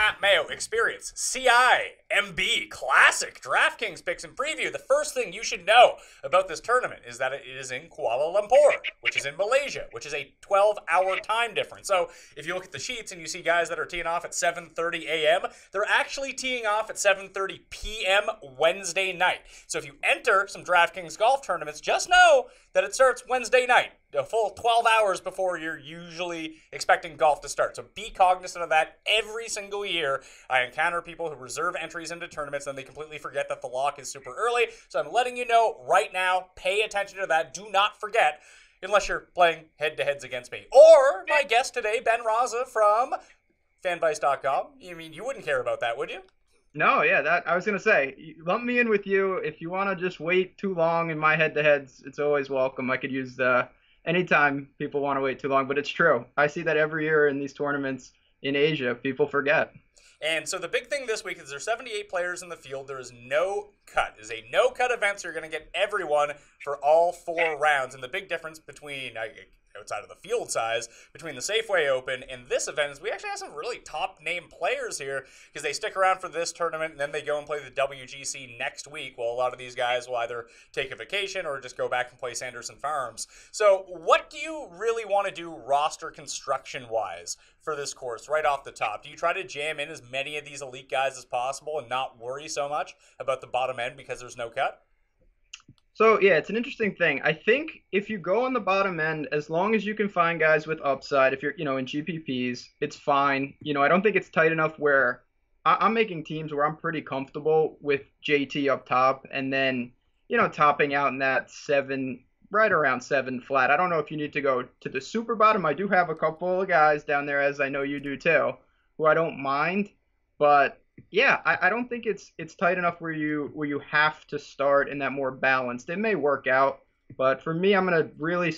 at Mayo experience CIMB Classic DraftKings picks and preview. The first thing you should know about this tournament is that it is in Kuala Lumpur, which is in Malaysia, which is a 12-hour time difference. So if you look at the sheets and you see guys that are teeing off at 7:30 a.m., they're actually teeing off at 7:30 p.m. Wednesday night. So if you enter some DraftKings golf tournaments, just know that it starts Wednesday night, a full 12 hours before you're usually expecting golf to start. So be cognizant of that. Every single year, I encounter people who reserve entries into tournaments and they completely forget that the lock is super early. So I'm letting you know right now, pay attention to that. Do not forget, unless you're playing head-to-heads against me. Or my guest today, Ben Rasa from fanvice.com. You mean you wouldn't care about that, would you? No, yeah, that I was gonna say, lump me in with you. If you want to just wait too long in my head-to-heads, it's always welcome. I could use anytime people want to wait too long, but it's true. I see that every year in these tournaments in Asia, people forget. And so the big thing this week is there's 78 players in the field. There is no cut. It is a no-cut event, so you're going to get everyone for all 4 rounds. And the big difference between, outside of the field size, between the Safeway Open and this event is we actually have some really top-name players here because they stick around for this tournament and then they go and play the WGC next week. Well, a lot of these guys will either take a vacation or just go back and play Sanderson Farms. So what do you really want to do roster construction-wise for this course right off the top? Do you try to jam in as many of these elite guys as possible and not worry so much about the bottom end because there's no cut? So, yeah, it's an interesting thing. I think if you go on the bottom end, as long as you can find guys with upside, if you're, in GPPs, it's fine. I don't think it's tight enough where I'm making teams where I'm pretty comfortable with JT up top and then, topping out in that 7, right around 7 flat. I don't know if you need to go to the super bottom. I do have a couple of guys down there, as I know you do too, who I don't mind, but yeah, I don't think it's tight enough where you have to start in that more balanced. It may work out, but for me, I'm gonna really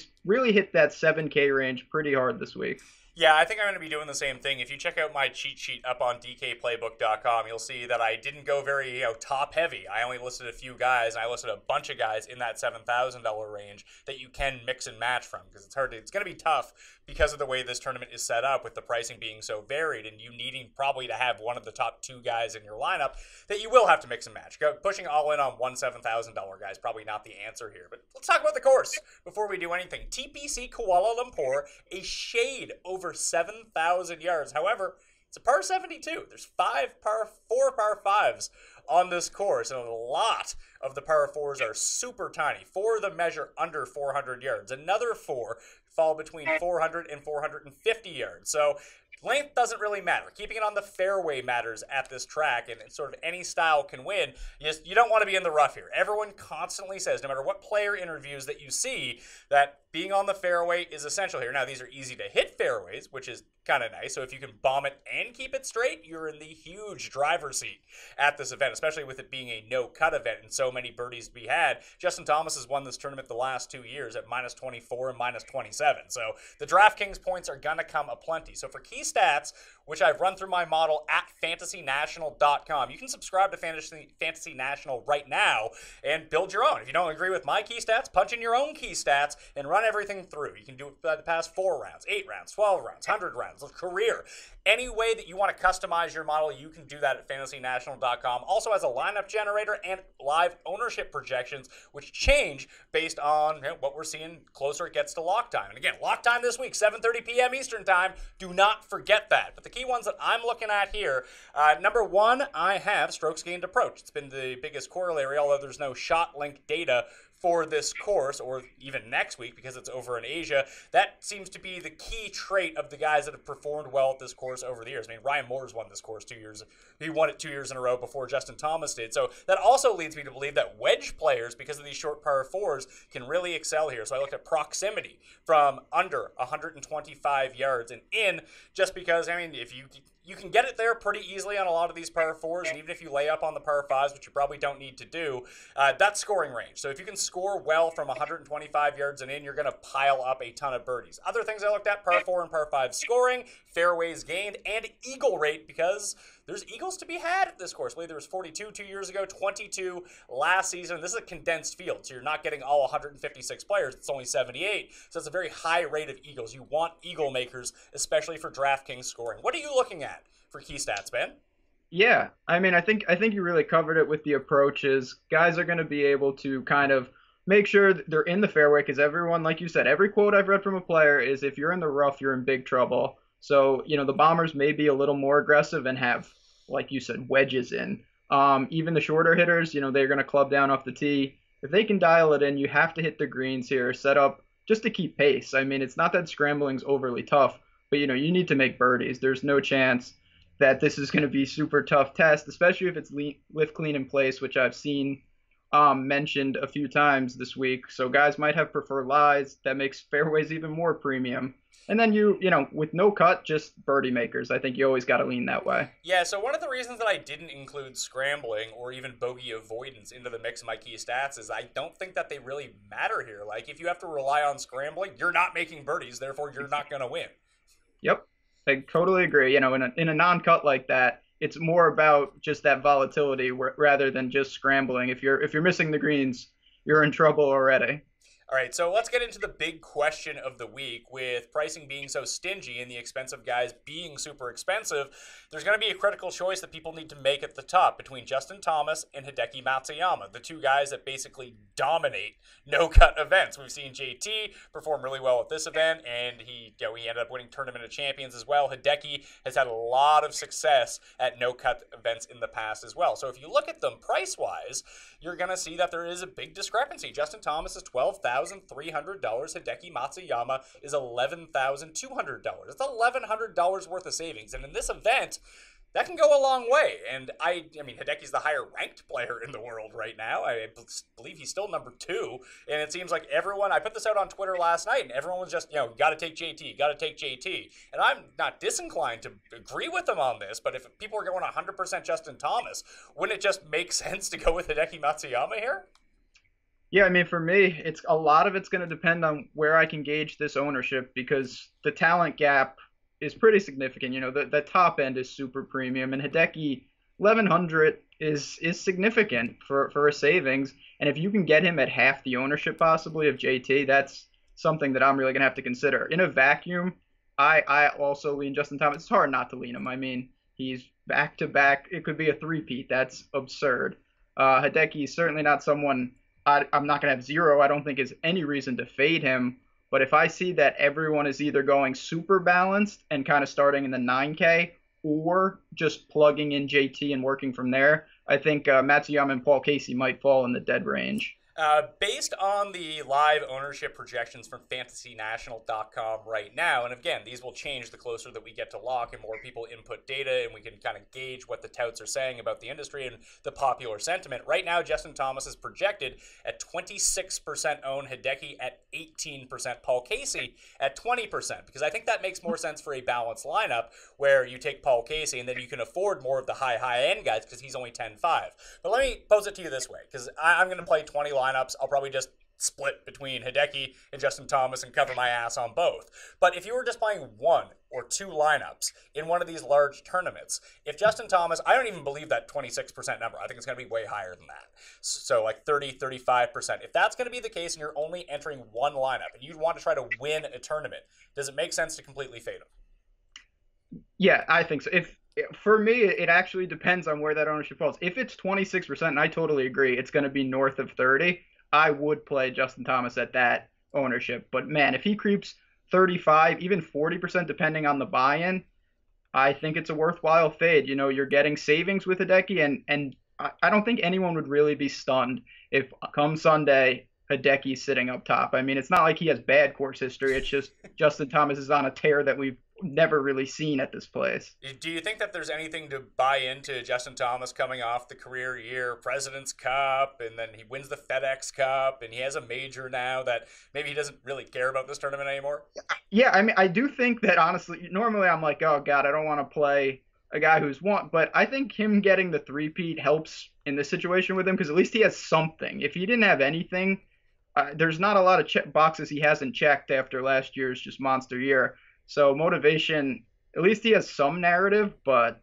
hit that 7K range pretty hard this week. Yeah, I think I'm going to be doing the same thing. If you check out my cheat sheet up on dkplaybook.com, you'll see that I didn't go very top heavy. I only listed a few guys, and I listed a bunch of guys in that $7,000 range that you can mix and match from because it's going to be tough because of the way this tournament is set up with the pricing being so varied and you needing probably to have one of the top 2 guys in your lineup that you will have to mix and match. Pushing all in on one $7,000 guy is probably not the answer here. But let's talk about the course before we do anything. TPC Kuala Lumpur, a shade over 7,000 yards. However, it's a par 72. There's 4 par 5s on this course, and a lot of the par 4s are super tiny. 4 of them measure under 400 yards. Another 4 fall between 400 and 450 yards. So length doesn't really matter. Keeping it on the fairway matters at this track, and sort of any style can win. You don't want to be in the rough here. Everyone constantly says, no matter what player interviews that you see, that being on the fairway is essential here. Now, these are easy to hit fairways, which is kind of nice. So if you can bomb it and keep it straight, you're in the huge driver's seat at this event, especially with it being a no-cut event and so many birdies to be had. Justin Thomas has won this tournament the last 2 years at -24 and -27. So the DraftKings points are going to come aplenty. So for key stats, which I've run through my model at fantasynational.com, you can subscribe to Fantasy National right now and build your own. If you don't agree with my key stats, punch in your own key stats and run everything through. You can do it by the past 4 rounds, 8 rounds, 12 rounds, 100 rounds, career. Any way that you want to customize your model, you can do that at fantasynational.com. Also has a lineup generator and live ownership projections, which change based on what we're seeing closer it gets to lock time. And again, lock time this week, 7:30 p.m. Eastern time. Do not forget that. But the key ones that I'm looking at here, number 1, I have strokes gained approach. It's been the biggest corollary, although there's no shot link data for this course, or even next week because it's over in Asia. That seems to be the key trait of the guys that have performed well at this course over the years. I mean, Ryan Moore's won this course 2 years. He won it 2 years in a row before Justin Thomas did. So that also leads me to believe that wedge players, because of these short par 4s, can really excel here. So I looked at proximity from under 125 yards and in, just because, I mean, if you can get it there pretty easily on a lot of these par 4s, and even if you lay up on the par 5s, which you probably don't need to do, that's scoring range. So if you can score well from 125 yards and in, you're going to pile up a ton of birdies. Other things I looked at, par 4 and par 5 scoring, fairways gained, and eagle rate, because there's eagles to be had at this course. I believe there was 42 2 years ago, 22 last season. This is a condensed field, so you're not getting all 156 players. It's only 78, so it's a very high rate of eagles. You want eagle makers, especially for DraftKings scoring. What are you looking at for key stats, Ben? Yeah, I mean, I think you really covered it with the approaches. Guys are going to be able to kind of make sure that they're in the fairway because everyone, like you said, every quote I've read from a player is if you're in the rough, you're in big trouble. So, the bombers may be a little more aggressive and have, like you said, wedges in. Even the shorter hitters, they're going to club down off the tee. If they can dial it in, you have to hit the greens here, set up just to keep pace. I mean, it's not that scrambling's overly tough, but you need to make birdies. There's no chance that this is going to be super tough test, especially if it's lift clean in place, which I've seen mentioned a few times this week. So guys might have preferred lies. That makes fairways even more premium. And then with no cut, just birdie makers. I think you always got to lean that way. Yeah, so one of the reasons that I didn't include scrambling or even bogey avoidance into the mix of my key stats is I don't think that they really matter here. Like, if you have to rely on scrambling, you're not making birdies, therefore you're not going to win. Yep, I totally agree. In a non-cut like that, it's more about just that volatility rather than just scrambling. If you're missing the greens, you're in trouble already. All right, so let's get into the big question of the week. With pricing being so stingy and the expensive guys being super expensive, there's going to be a critical choice that people need to make at the top between Justin Thomas and Hideki Matsuyama, the two guys that basically dominate no-cut events. We've seen JT perform really well at this event, and he ended up winning Tournament of Champions as well. Hideki has had a lot of success at no-cut events in the past as well. So if you look at them price-wise, you're going to see that there is a big discrepancy. Justin Thomas is $12,300. Hideki Matsuyama is $11,200. It's $1,100 worth of savings. And in this event, that can go a long way. And I mean, Hideki's the higher ranked player in the world right now. I believe he's still number 2. And it seems like everyone, I put this out on Twitter last night, and everyone was just, got to take JT, got to take JT. And I'm not disinclined to agree with them on this, but if people are going 100% Justin Thomas, wouldn't it just make sense to go with Hideki Matsuyama here? Yeah, I mean, for me, a lot of it's going to depend on where I can gauge this ownership because the talent gap is pretty significant. The top end is super premium, and Hideki 1,100 is significant for a savings. And if you can get him at half the ownership possibly of JT, that's something that I'm really going to have to consider. In a vacuum, I also lean Justin Thomas. It's hard not to lean him. I mean, he's back to back. It could be a three-peat. That's absurd. Hideki is certainly not someone I'm not going to have zero. I don't think is any reason to fade him. But if I see that everyone is either going super balanced and kind of starting in the 9K or just plugging in JT and working from there, I think Matsuyama and Paul Casey might fall in the dead range. Based on the live ownership projections from fantasynational.com right now, and again, these will change the closer that we get to lock and more people input data and we can kind of gauge what the touts are saying about the industry and the popular sentiment. Right now, Justin Thomas is projected at 26% own, Hideki at 18%, Paul Casey at 20%, because I think that makes more sense for a balanced lineup where you take Paul Casey and then you can afford more of the high-end guys because he's only 10-5. But let me pose it to you this way, because I'm going to play 20 lineups. I'll probably just split between Hideki and Justin Thomas and cover my ass on both. But if you were just playing 1 or 2 lineups in one of these large tournaments, if Justin Thomas, I don't even believe that 26% number. I think it's going to be way higher than that. So like 30, 35%. If that's going to be the case and you're only entering one lineup and you'd want to try to win a tournament, does it make sense to completely fade him? Yeah, I think so. For me, it actually depends on where that ownership falls. If it's 26%, and I totally agree, it's going to be north of 30, I would play Justin Thomas at that ownership. But man, if he creeps 35, even 40%, depending on the buy-in, I think it's a worthwhile fade. You're getting savings with Hideki, and I don't think anyone would really be stunned if come Sunday, Hideki's sitting up top. I mean, it's not like he has bad course history. It's just Justin Thomas is on a tear that we've never really seen at this place. Do you think that there's anything to buy into Justin Thomas coming off the career year, President's Cup, and then he wins the FedEx Cup, and he has a major now that maybe he doesn't really care about this tournament anymore? Yeah, I mean, I do think that honestly, normally I'm like, oh God, I don't want to play a guy who's won, but I think him getting the three-peat helps in this situation with him because at least he has something. If he didn't have anything, there's not a lot of boxes he hasn't checked after last year's just monster year. So motivation, at least he has some narrative, but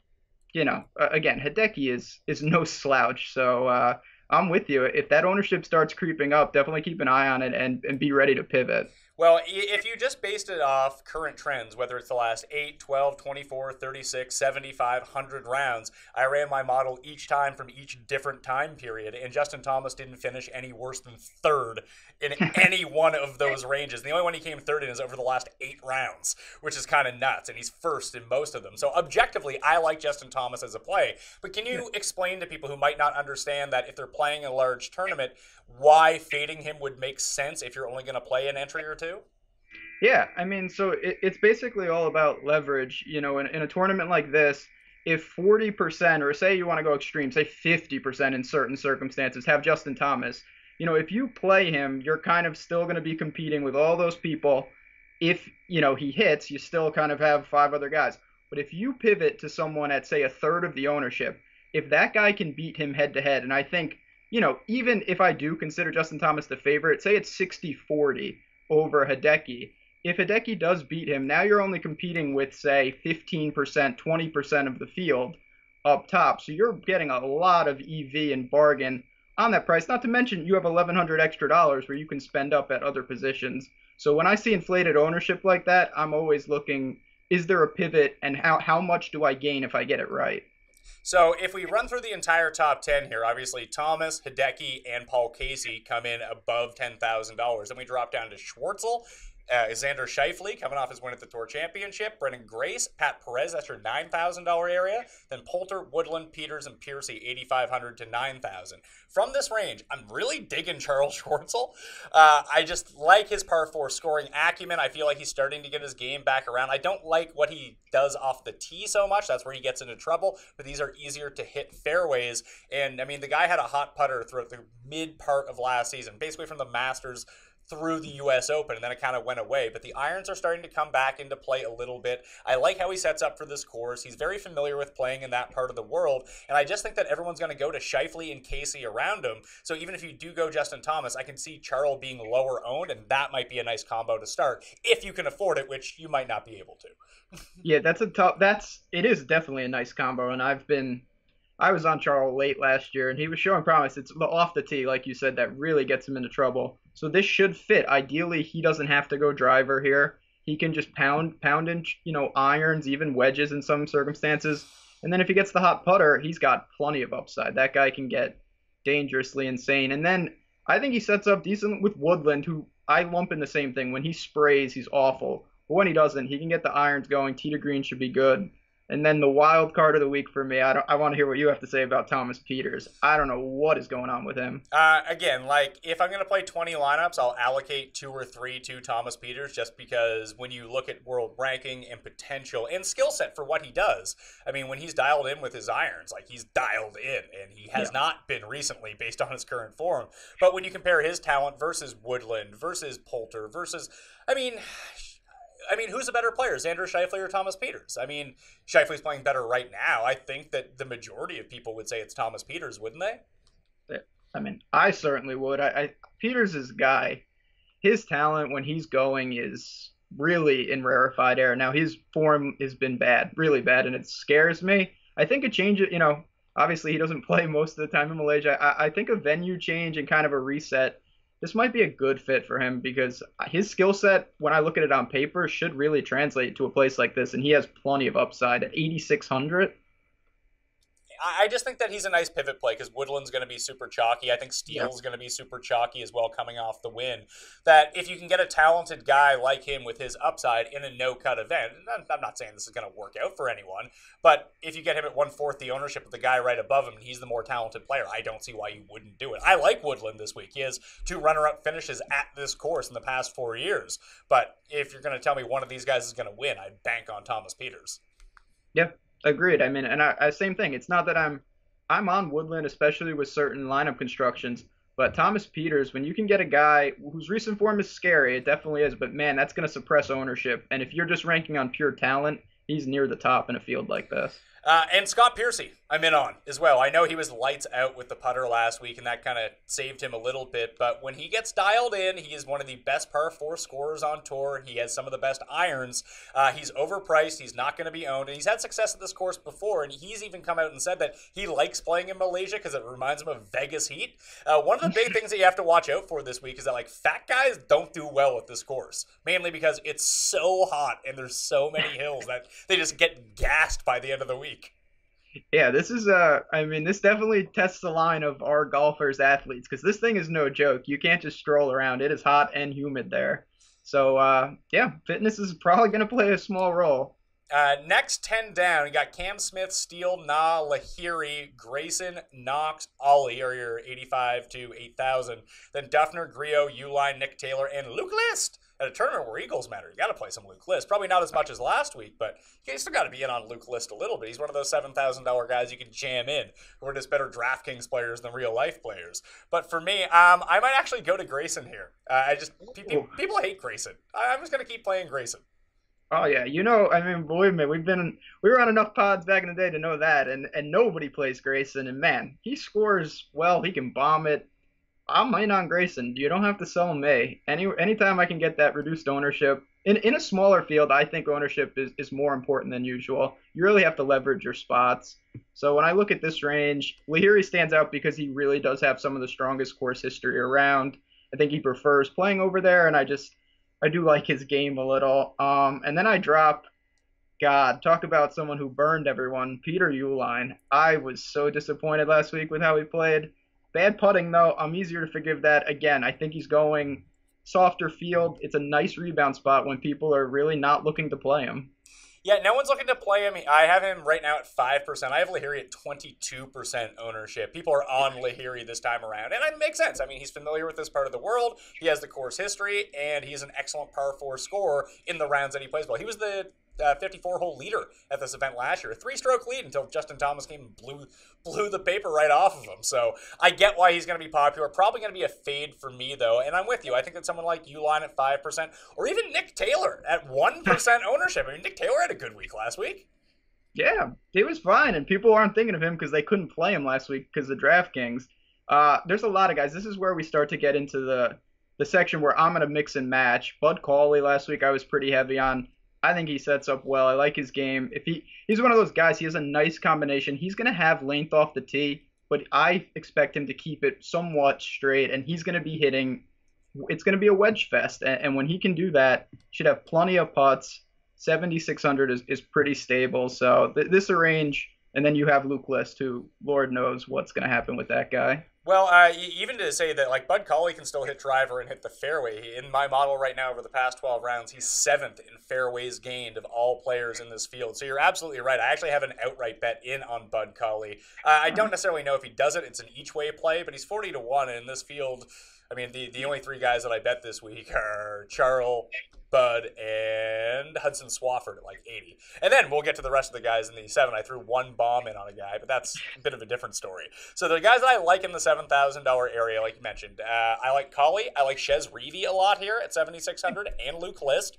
again, Hideki is no slouch. So I'm with you. If that ownership starts creeping up, definitely keep an eye on it and be ready to pivot. Well, if you just based it off current trends, whether it's the last 8, 12, 24, 36, 75, 100 rounds, I ran my model each time from each different time period, and Justin Thomas didn't finish any worse than third in any one of those ranges. The only one he came third in is over the last 8 rounds, which is kind of nuts, and he's first in most of them. So objectively, I like Justin Thomas as a play, but can you explain to people who might not understand that if they're playing a large tournament, why fading him would make sense if you're only going to play an entry or two? Yeah, I mean, so it's basically all about leverage. In a tournament like this, if 40%, or say you want to go extreme, say 50% in certain circumstances, have Justin Thomas, if you play him, you're kind of still going to be competing with all those people. If, he hits, you still kind of have 5 other guys. But if you pivot to someone at, say, a third of the ownership, if that guy can beat him head to head, and I think, even if I do consider Justin Thomas the favorite, say it's 60-40 over Hideki. If Hideki does beat him, now you're only competing with, say, 15%, 20% of the field up top. So you're getting a lot of EV and bargain on that price. Not to mention you have 1,100 extra dollars where you can spend up at other positions. So when I see inflated ownership like that, I'm always looking, is there a pivot and how much do I gain if I get it right? So if we run through the entire top 10 here, obviously Thomas, Hideki, and Paul Casey come in above $10,000. Then we drop down to Schwartzel, Xander Schauffele coming off his win at the Tour Championship, Brendan Grace, Pat Perez, that's your $9,000 area, then Poulter, Woodland, Peters, and Piercy, $8,500 to $9,000. From this range, I'm really digging Charles Schwartzel. I just like his par 4 scoring acumen. I feel like he's starting to get his game back around. I don't like what he does off the tee so much. That's where he gets into trouble, but these are easier to hit fairways. And, I mean, the guy had a hot putter throughout the mid part of last season, basically from the Masters through the U.S. Open, and then it kind of went away. But the irons are starting to come back into play a little bit. I like how he sets up for this course. He's very familiar with playing in that part of the world, and I just think that everyone's going to go to Schauffele and Casey around him. So even if you do go Justin Thomas, I can see Charles being lower owned, and that might be a nice combo to start if you can afford it, which you might not be able to. Yeah, it is definitely a nice combo, and I was on Charles late last year, and he was showing promise. It's the off the tee, like you said, that really gets him into trouble. So this should fit. Ideally, he doesn't have to go driver here. He can just pound in, irons, even wedges in some circumstances. And then if he gets the hot putter, he's got plenty of upside. That guy can get dangerously insane. And then I think he sets up decent with Woodland, who I lump in the same thing. When he sprays, he's awful. But when he doesn't, he can get the irons going. Tee to green should be good. And then the wild card of the week for me, I want to hear what you have to say about Thomas Peters. I don't know what is going on with him. Again, like if I'm going to play 20 lineups, I'll allocate 2 or 3 to Thomas Peters just because when you look at world ranking and potential and skill set for what he does, I mean, when he's dialed in with his irons, like he's dialed in, and he has not been recently based on his current form. But when you compare his talent versus Woodland, versus Poulter, versus, I mean, who's a better player, Xander Schauffele or Thomas Peters? I mean, Schauffele's playing better right now. I think that the majority of people would say it's Thomas Peters, wouldn't they? I mean, I certainly would. Peters is a guy. His talent when he's going is really in rarefied air. Now his form has been bad, really bad, and it scares me. I think a change, obviously he doesn't play most of the time in Malaysia. I think a venue change and kind of a reset, this might be a good fit for him because his skill set, when I look at it on paper, should really translate to a place like this, and he has plenty of upside at 8,600. I just think that he's a nice pivot play because Woodland's going to be super chalky. I think Steele's going to be super chalky as well coming off the win. That if you can get a talented guy like him with his upside in a no-cut event, and I'm not saying this is going to work out for anyone, but if you get him at 1/4 the ownership of the guy right above him and he's the more talented player, I don't see why you wouldn't do it. I like Woodland this week. He has 2 runner-up finishes at this course in the past 4 years. But if you're going to tell me one of these guys is going to win, I'd bank on Thomas Peters. Yeah. Agreed. I mean, and I same thing. It's not that I'm on Woodland, especially with certain lineup constructions. But Thomas Peters, when you can get a guy whose recent form is scary, it definitely is. But man, that's going to suppress ownership. And if you're just ranking on pure talent, he's near the top in a field like this. And Scott Piercy, I'm in on as well. I know he was lights out with the putter last week, and that kind of saved him a little bit. But when he gets dialed in, he is one of the best par 4 scorers on tour. He has some of the best irons. He's overpriced. He's not going to be owned. And he's had success at this course before. And he's even come out and said that he likes playing in Malaysia because it reminds him of Vegas heat. One of the big things that you have to watch out for this week is that, like, fat guys don't do well at this course. Mainly because it's so hot and there's so many hills that they just get gassed by the end of the week. Yeah, this is I mean, this definitely tests the line of our golfers, athletes, because this thing is no joke. You can't just stroll around. It is hot and humid there. So, yeah, fitness is probably going to play a small role. Next 10 down, you got Cam Smith, Steele, Na, Lahiri, Grayson, Knox, Ollie are your 85 to 8,000. Then Duffner, Griot, Uline, Nick Taylor, and Luke List. At a tournament where Eagles matter, you got to play some Luke List. Probably not as much as last week, but you still got to be in on Luke List a little bit. He's one of those $7,000 guys you can jam in, who are just better DraftKings players than real life players. But for me, I might actually go to Grayson here. People hate Grayson. I'm just going to keep playing Grayson. Oh yeah, I mean, believe me, we were on enough pods back in the day to know that, and nobody plays Grayson, and man, he scores well. He can bomb it. I'm in on Grayson. You don't have to sell him May. Anytime I can get that reduced ownership in a smaller field, I think ownership is more important than usual. You really have to leverage your spots. So when I look at this range, Lahiri stands out because he really does have some of the strongest course history around. I think he prefers playing over there, and I do like his game a little. And then I drop, God, talk about someone who burned everyone, Peter Uline. I was so disappointed last week with how he played. Bad putting, though, I'm easier to forgive that. Again, I think he's going softer field. It's a nice rebound spot when people are really not looking to play him. Yeah, no one's looking to play him. I have him right now at 5%. I have Lahiri at 22% ownership. People are on Lahiri this time around, and it makes sense. I mean, he's familiar with this part of the world. He has the course history, and he's an excellent par 4 scorer in the rounds that he plays well. He was the 54-hole leader at this event last year. A 3-stroke lead until Justin Thomas came and blew the paper right off of him. So I get why he's going to be popular. Probably going to be a fade for me, though. And I'm with you. I think that someone like Uline at 5%, or even Nick Taylor at 1% ownership. I mean, Nick Taylor had a good week last week. Yeah, he was fine, and people aren't thinking of him because they couldn't play him last week because of DraftKings. There's a lot of guys. This is where we start to get into the section where I'm going to mix and match. Bud Cauley last week I was pretty heavy on. I think he sets up well. I like his game. If he's one of those guys, he has a nice combination. He's going to have length off the tee, but I expect him to keep it somewhat straight, and he's going to be hitting. It's going to be a wedge fest, and when he can do that, should have plenty of putts. 7,600 is pretty stable. So this is a range, and then you have Luke List, who Lord knows what's going to happen with that guy. Well, even to say that, like, Bud Cauley can still hit driver and hit the fairway. In my model right now, over the past 12 rounds, he's 7th in fairways gained of all players in this field. So you're absolutely right. I actually have an outright bet in on Bud Cauley. I don't necessarily know if he does it. It's an each-way play, but he's 40 to 1, and in this field, I mean, the only 3 guys that I bet this week are Charles, Bud, and Hudson Swafford at like 80. And then we'll get to the rest of the guys in the 7. I threw 1 bomb in on a guy, but that's a bit of a different story. So the guys that I like in the $7,000 area, like you mentioned, I like Cauley. I like Chez Reavie a lot here at 7,600, and Luke List.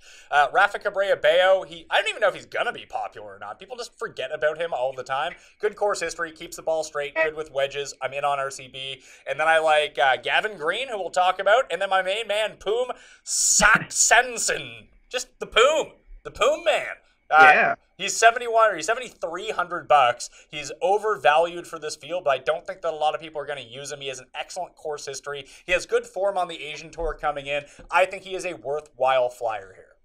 Rafa Cabrera Bello, I don't even know if he's going to be popular or not. People just forget about him all the time. Good course history, keeps the ball straight, good with wedges. I'm in on RCB. And then I like Gavin Green, who we'll talk about. And then my main man, Poom Saxensen. Just the Poom man. Yeah. He's 71 or he's $7,300. He's overvalued for this field, but I don't think that a lot of people are going to use him. He has an excellent course history. He has good form on the Asian Tour coming in. I think he is a worthwhile flyer here.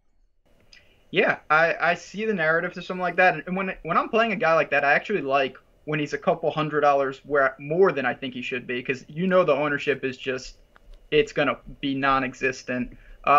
Yeah, I see the narrative to something like that. And when I'm playing a guy like that, I actually like when he's a couple $100 more than I think he should be, because the ownership is just, it's going to be non-existent.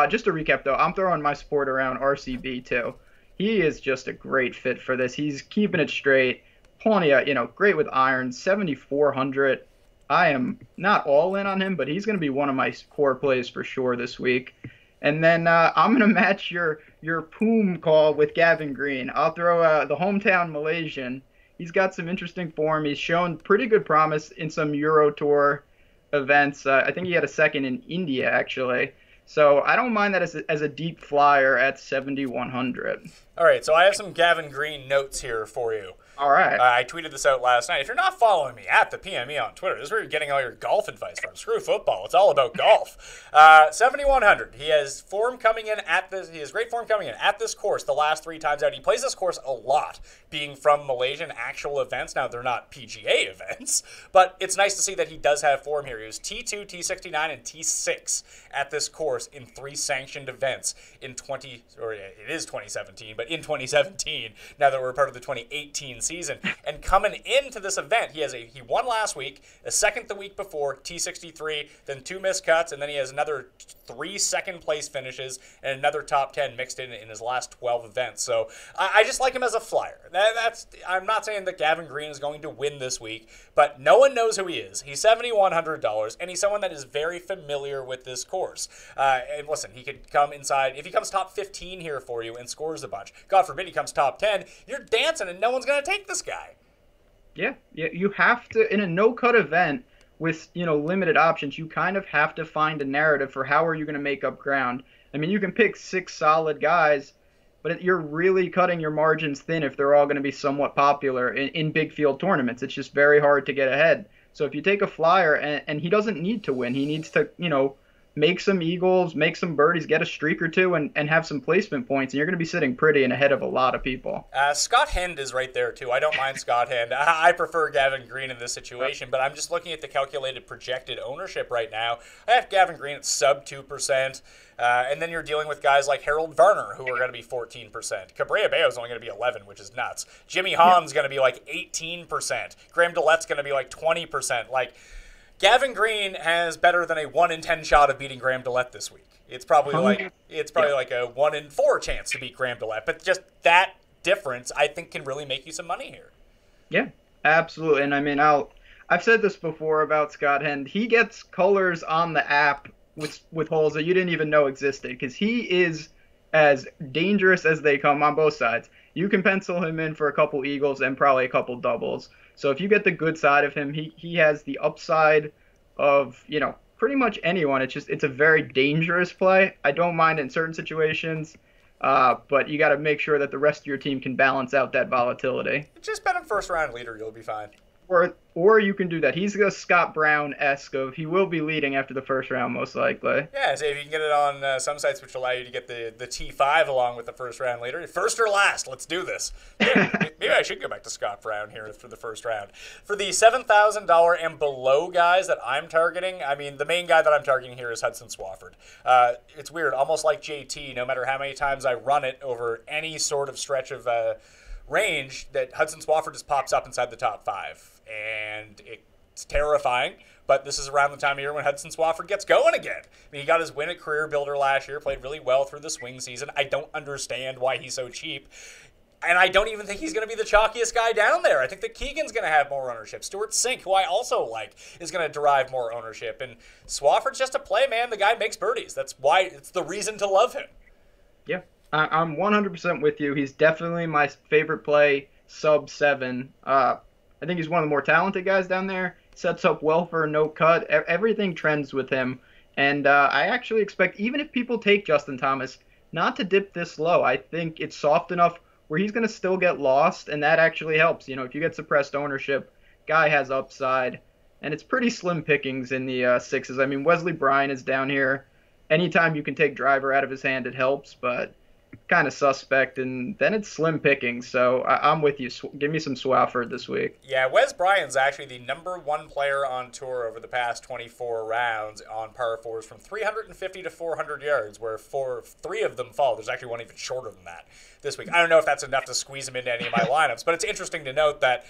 Just to recap, though, I'm throwing my support around RCB, too. He is just a great fit for this. He's keeping it straight. Plenty of, great with irons, 7,400. I am not all in on him, but he's going to be one of my core plays for sure this week. And then I'm going to match your Poom call with Gavin Green. I'll throw the hometown Malaysian. He's got some interesting form. He's shown pretty good promise in some Euro Tour events. I think he had a second in India, actually. So I don't mind that as a deep flyer at 7,100. All right, so I have some Gavin Green notes here for you. All right. I tweeted this out last night. If you're not following me at the PME on Twitter, this is where you're getting all your golf advice from. Screw football; it's all about golf. 7,100. He has form coming in at this. He has great form coming in at this course. The last 3 times out, he plays this course a lot, being from Malaysian actual events. Now they're not PGA events, but it's nice to see that he does have form here. He was T2, T69, and T6 at this course in 3 sanctioned events in it is 2017, but in 2017. Now that we're part of the 2018 season, and coming into this event, he won last week, a second the week before, T63, then 2 missed cuts, and then he has another 3 second place finishes and another top 10 mixed in his last 12 events. So I just like him as a flyer. I'm not saying that Gavin Green is going to win this week, but no one knows who he is. He's $7,100, and he's someone that is very familiar with this course. And listen, he could come inside. If he comes top 15 here for you and scores a bunch, God forbid he comes top 10, you're dancing and no one's going to take this guy. Yeah, you have to, in a no-cut event with, limited options, you kind of have to find a narrative for how are you going to make up ground. I mean, you can pick 6 solid guys, but you're really cutting your margins thin if they're all going to be somewhat popular in big field tournaments. It's just very hard to get ahead. So if you take a flyer, and he doesn't need to win, he needs to, make some eagles, make some birdies, get a streak or two, and have some placement points, and you're going to be sitting pretty and ahead of a lot of people. Scott Hend is right there, too. I don't mind Scott Hend. I prefer Gavin Green in this situation, but I'm just looking at the calculated projected ownership right now. I have Gavin Green at sub 2%, and then you're dealing with guys like Harold Varner, who are going to be 14%. Cabrera Bello is only going to be 11%, which is nuts. Jimmy Hahn's going to be like 18%. Graham DeLette's going to be like 20%. Gavin Green has better than a 1 in 10 shot of beating Graham DeLette this week. It's probably like a 1 in 4 chance to beat Graham DeLette, but just that difference, I think, can really make you some money here. Yeah, absolutely. And I mean, I've said this before about Scott Hend. He gets colors on the app with holes that you didn't even know existed, because he is as dangerous as they come on both sides. You can pencil him in for a couple eagles and probably a couple doubles. So if you get the good side of him, he has the upside of, pretty much anyone. It's a very dangerous play. I don't mind in certain situations, but you got to make sure that the rest of your team can balance out that volatility. Just bet him first round leader, you'll be fine. Or you can do that. He's a Scott Brown-esque of he will be leading after the first round most likely. Yeah, so if you can get it on some sites which allow you to get the T5 along with the first round leader. First or last, let's do this. Maybe I should go back to Scott Brown here for the first round. For the $7,000 and below guys that I'm targeting, I mean, the main guy that I'm targeting here is Hudson Swafford. It's weird, almost like JT, no matter how many times I run it over any sort of stretch of range, that Hudson Swafford just pops up inside the top 5. And it's terrifying, but this is around the time of year when Hudson Swafford gets going again. I mean, he got his win at Career Builder last year, played really well through the swing season. I don't understand why he's so cheap. And I don't even think he's going to be the chalkiest guy down there. I think that Keegan's going to have more ownership. Stuart Sink, who I also like, is going to derive more ownership. And Swafford's just a play, man. The guy makes birdies. That's why it's the reason to love him. Yeah, I'm 100% with you. He's definitely my favorite play, sub 7. I think he's one of the more talented guys down there. Sets up well for a no cut. Everything trends with him. And I actually expect, even if people take Justin Thomas, not to dip this low. I think it's soft enough where he's going to still get lost, and that actually helps. If you get suppressed ownership, guy has upside. And it's pretty slim pickings in the 6s. I mean, Wesley Bryan is down here. Anytime you can take driver out of his hand, it helps, but kind of suspect, and then it's slim pickings. So I'm with you. Give me some Swafford this week. Yeah, Wes Bryan's actually the #1 player on tour over the past 24 rounds on par 4s from 350 to 400 yards, where 3 of them fall. There's actually one even shorter than that this week. I don't know if that's enough to squeeze him into any of my lineups, but it's interesting to note that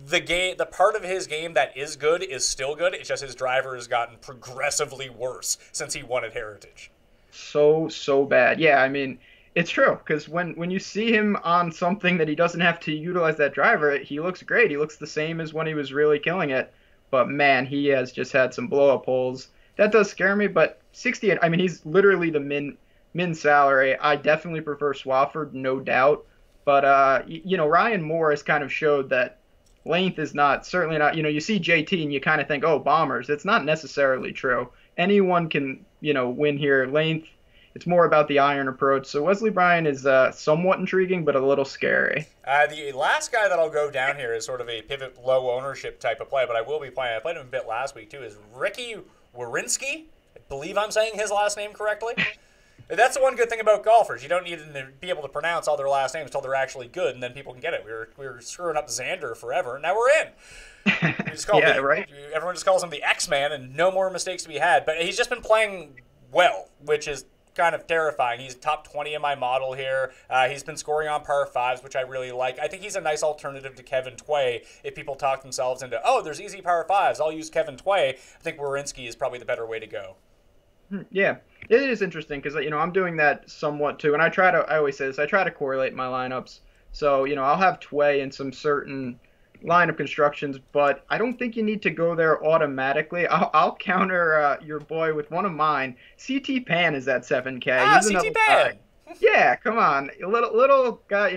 the part of his game that is good is still good. It's just his driver has gotten progressively worse since he won at Heritage. So bad. Yeah, I mean, it's true, because when you see him on something that he doesn't have to utilize that driver, he looks great. He looks the same as when he was really killing it. But, man, he has just had some blow-up holes. That does scare me, but 68, I mean, he's literally the min salary. I definitely prefer Swafford, no doubt. But, Ryan Moore has kind of showed that length is certainly not, you see JT and you kind of think, oh, bombers. It's not necessarily true. Anyone can, win here. Length it's more about the iron approach. So Wesley Bryan is somewhat intriguing, but a little scary. The last guy that I'll go down here is sort of a pivot low ownership type of play, but I will be playing. I played him a bit last week too. Is Ricky Wawrinski? I believe I'm saying his last name correctly. That's the one good thing about golfers. You don't need to be able to pronounce all their last names until they're actually good, and then people can get it. We were screwing up Xander forever, and now we're in. Yeah, right. Everyone just calls him the X-Man, and no more mistakes to be had. But he's just been playing well, which is kind of terrifying. He's top 20 in my model here. He's been scoring on par fives, which I really like. I think he's a nice alternative to Kevin Tway. If people talk themselves into, oh, there's easy par fives, I'll use Kevin Tway. I think Wawrinski is probably the better way to go. Yeah, it is interesting because I'm doing that somewhat too, and I always say this, I try to correlate my lineups. So I'll have Tway in some certain lineup constructions, but I don't think you need to go there automatically. I'll counter your boy with one of mine. CT Pan is at 7K. He's CT Pan. Yeah, come on, a little guy,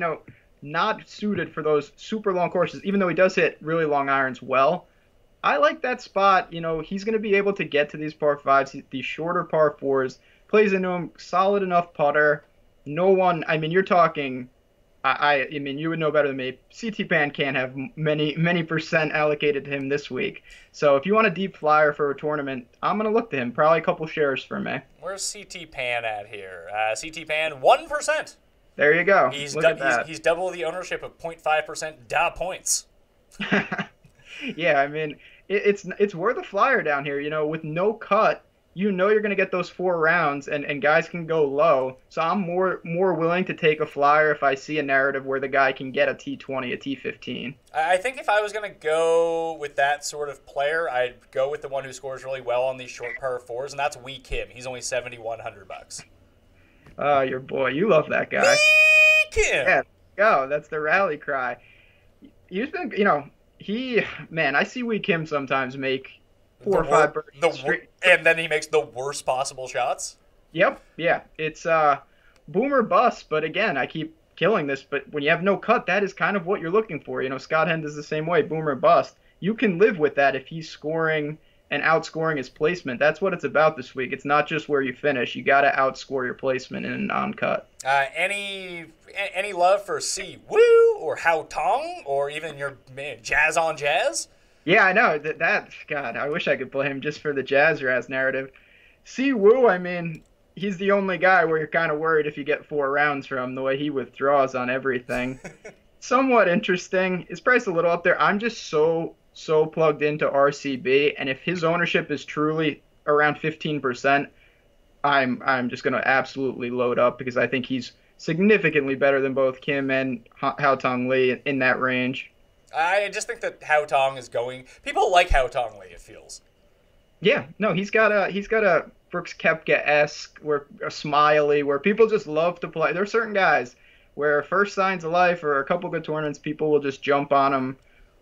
not suited for those super long courses, even though he does hit really long irons well. I like that spot. He's going to be able to get to these par fives, these shorter par fours, plays into him, solid enough putter. No one, you're talking, you would know better than me. CT Pan can't have many percent allocated to him this week. So if you want a deep flyer for a tournament, I'm going to look to him. Probably a couple shares for me. Where's CT Pan at here? CT Pan, 1%. There you go. He's double the ownership of 0.5% DA points. Yeah, it's worth a flyer down here. With no cut, you're going to get those 4 rounds, and guys can go low. So I'm more willing to take a flyer if I see a narrative where the guy can get a T20, a T15. I think if I was going to go with that sort of player, I'd go with the one who scores really well on these short par fours, and that's Wee Kim. He's only $7,100. Oh, your boy, you love that guy. Wee Kim. Yeah, go. That's the rally cry. He's been, I see Wee Kim sometimes make 4 or 5 birdies straight. And then he makes the worst possible shots? Yep, yeah. It's boom or bust, but again, I keep killing this, but when you have no cut, that is kind of what you're looking for. Scott Hend is the same way, boom or bust. You can live with that if he's scoring and outscoring his placement. That's what it's about this week. It's not just where you finish. You got to outscore your placement in an on-cut. Any love for Si Woo or Hao Tong or even your Jazz on Jazz? Yeah, I know. God, I wish I could play him just for the Jazz Raz narrative. Si Woo, he's the only guy where you're kind of worried if you get 4 rounds from the way he withdraws on everything. Somewhat interesting. His price a little up there. I'm just so plugged into RCB, and if his ownership is truly around 15%, I'm just going to absolutely load up because I think he's significantly better than both Kim and Hao Tong Lee in that range. I just think that Hao Tong is going. People like Hao Tong Lee, it feels. Yeah, no, he's got a Brooks Koepka-esque, where a smiley, where people just love to play. There are certain guys where first signs of life or a couple good tournaments, people will just jump on him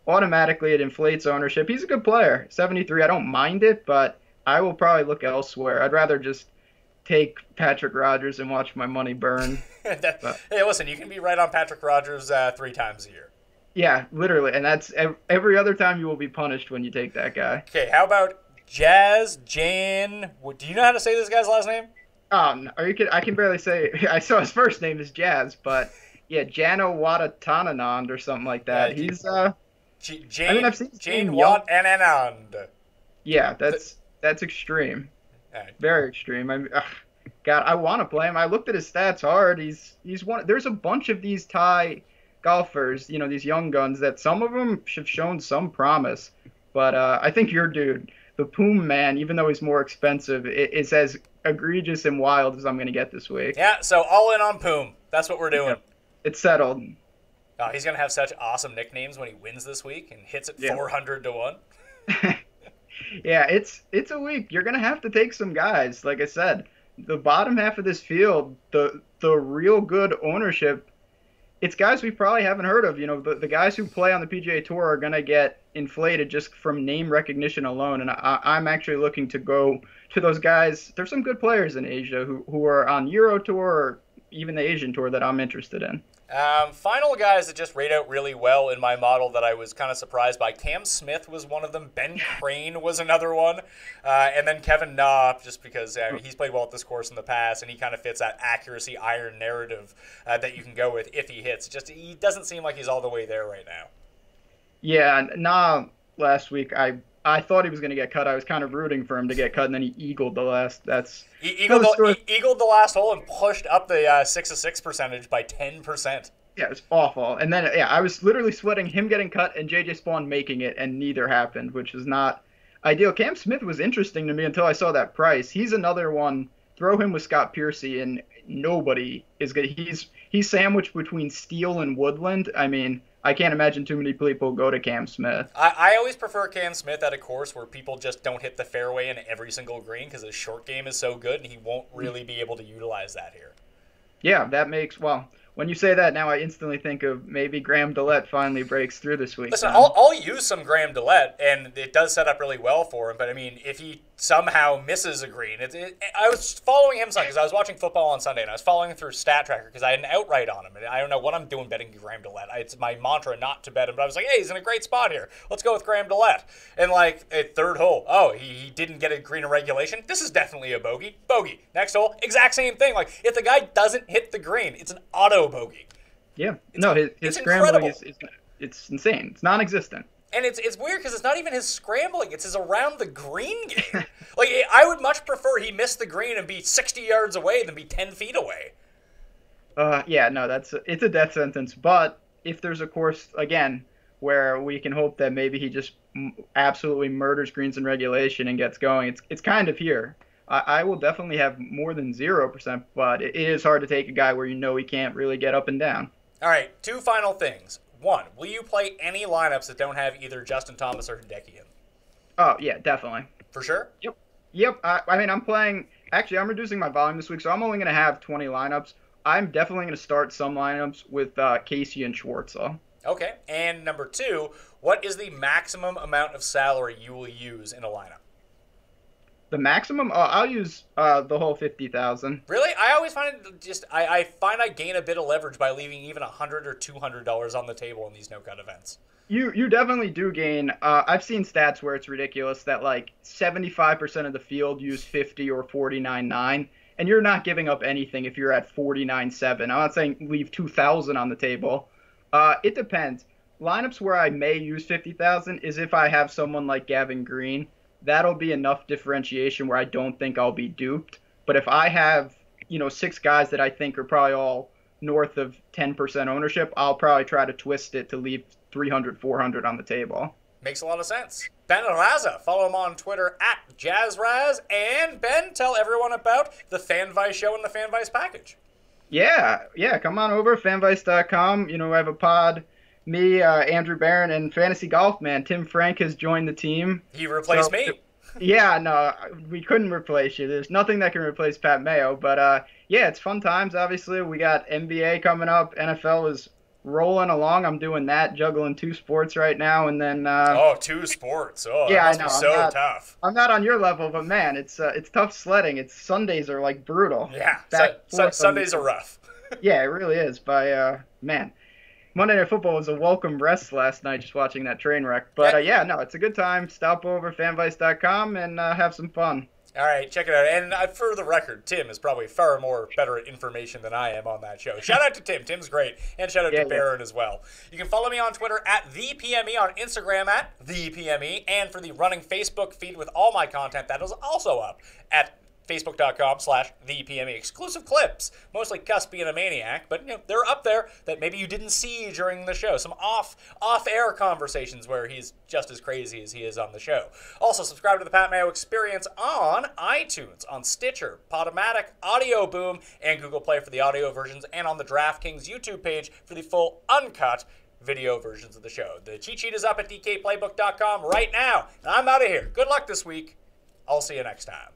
automatically. It inflates ownership. He's a good player. 73, I don't mind it, but I will probably look elsewhere. I'd rather just take Patrick Rodgers and watch my money burn. Hey, listen, you can be right on Patrick Rodgers 3 times a year. Yeah, literally, and that's every other time you will be punished when you take that guy. Okay, how about Jazz Jan? Do you know how to say this guy's last name? Are you kidding? I can barely say. I saw his first name is Jazz, but yeah, Jano Watatananand or something like that. He's I've seen Jane Watananand. Yeah, that's extreme. Very extreme. God, I want to play him. I looked at his stats hard. He's one. There's a bunch of these Thai golfers, these young guns that some of them have shown some promise, but I think your dude, the Poom man, even though he's more expensive, is as egregious and wild as I'm going to get this week. Yeah, so all in on Poom. That's what we're doing. Yeah, it's settled. Oh, he's going to have such awesome nicknames when he wins this week and hits it 400 to 1. Yeah, it's a week. You're going to have to take some guys. Like I said, the bottom half of this field, the real good ownership, it's guys we probably haven't heard of. The guys who play on the PGA Tour are going to get inflated just from name recognition alone. And I'm actually looking to go to those guys. There's some good players in Asia who are on Euro Tour or even the Asian tour that I'm interested in. Final guys that just rate out really well in my model that I was kind of surprised by. Cam Smith was one of them. Ben Crane was another one. And then Kevin Na, just because he's played well at this course in the past, and he kind of fits that accuracy iron narrative that you can go with if he hits. Just he doesn't seem like he's all the way there right now. Yeah, Na last week, I thought he was going to get cut. I was kind of rooting for him to get cut, and then he eagled the last. He eagled the last hole and pushed up the 6-6 percentage by 10%. Yeah, it was awful. And then, I was literally sweating him getting cut and JJ Spawn making it, and neither happened, which is not ideal. Cam Smith was interesting to me until I saw that price. He's another one. Throw him with Scott Piercy, and nobody is good. He's sandwiched between Steele and Woodland. I mean, I can't imagine too many people go to Cam Smith. I always prefer Cam Smith at a course where people just don't hit the fairway in every single green because his short game is so good, and he won't really be able to utilize that here. Yeah, that makes, well, when you say that, now I instantly think of maybe Graham Dillette finally breaks through this week. Listen, I'll use some Graham Dillette, and it does set up really well for him. But, I mean, if he somehow misses a green, I was following him because I was watching football on Sunday, and I was following him through Stat Tracker because I had an outright on him. And I don't know what I'm doing betting Graham Dillette. It's my mantra not to bet him. But I was like, hey, he's in a great spot here. Let's go with Graham Dillette. And, like, at third hole, he didn't get a green in regulation. This is definitely a bogey. Bogey. Next hole, exact same thing. Like, if the guy doesn't hit the green, it's an auto bogey. Yeah, his scrambling it's insane. It's non-existent. And it's weird because it's not even his scrambling; it's his around the green game. Like I would much prefer he miss the green and be 60 yards away than be 10 feet away. It's a death sentence. But if there's a course again where we can hope that maybe he just absolutely murders greens in regulation and gets going, it's kind of here. I will definitely have more than 0%, but it is hard to take a guy where he can't really get up and down. All right, two final things. One, will you play any lineups that don't have either Justin Thomas or Hideki in? Oh, yeah, definitely. For sure? Yep. I mean, I'm reducing my volume this week, so I'm only going to have 20 lineups. I'm definitely going to start some lineups with Casey and Schwartzel. Okay, and number two, what is the maximum amount of salary you will use in a lineup? The maximum? I'll use the whole 50,000. Really? I always find it I find I gain a bit of leverage by leaving even $100 or $200 on the table in these no-cut events. You definitely do gain. I've seen stats where it's ridiculous that like 75% of the field use 50 or 49.9, and you're not giving up anything if you're at 49.7. I'm not saying leave 2,000 on the table. It depends. Lineups where I may use 50,000 is if I have someone like Gavin Green. That'll be enough differentiation where I don't think I'll be duped. But if I have, 6 guys that I think are probably all north of 10% ownership, I'll probably try to twist it to leave 300, 400 on the table. Makes a lot of sense. Ben Rasa, follow him on Twitter at JazzRaz. And Ben, tell everyone about the FanVice show and the FanVice package. Yeah, come on over, fanvice.com. I have a pod. Me, Andrew Barron, and Fantasy Golf Man. Tim Frank has joined the team. He replaced me. Yeah, no, we couldn't replace you. There's nothing that can replace Pat Mayo. But, it's fun times, obviously. We got NBA coming up. NFL is rolling along. I'm doing that, juggling 2 sports right now. And then 2 sports. Yeah, that must be so tough. I'm not on your level, but, man, it's tough sledding. Sundays are, like, brutal. Yeah, Sundays are rough. Yeah, it really is. Man. Monday Night Football was a welcome rest last night, just watching that train wreck. But, it's a good time. Stop over fanvice.com and have some fun. All right, check it out. And for the record, Tim is probably far more better at information than I am on that show. Shout out to Tim. Tim's great. And shout out to Barron as well. You can follow me on Twitter at ThePME, on Instagram at ThePME, and for the running Facebook feed with all my content, that is also up at Facebook.com/ThePME. Exclusive clips, mostly Cuss being a maniac, but they're up there that maybe you didn't see during the show. Some off-air conversations where he's just as crazy as he is on the show. Also, subscribe to the Pat Mayo Experience on iTunes, on Stitcher, Podomatic, Audio Boom, and Google Play for the audio versions, and on the DraftKings YouTube page for the full uncut video versions of the show. The cheat sheet is up at DKPlaybook.com right now, and I'm out of here. Good luck this week. I'll see you next time.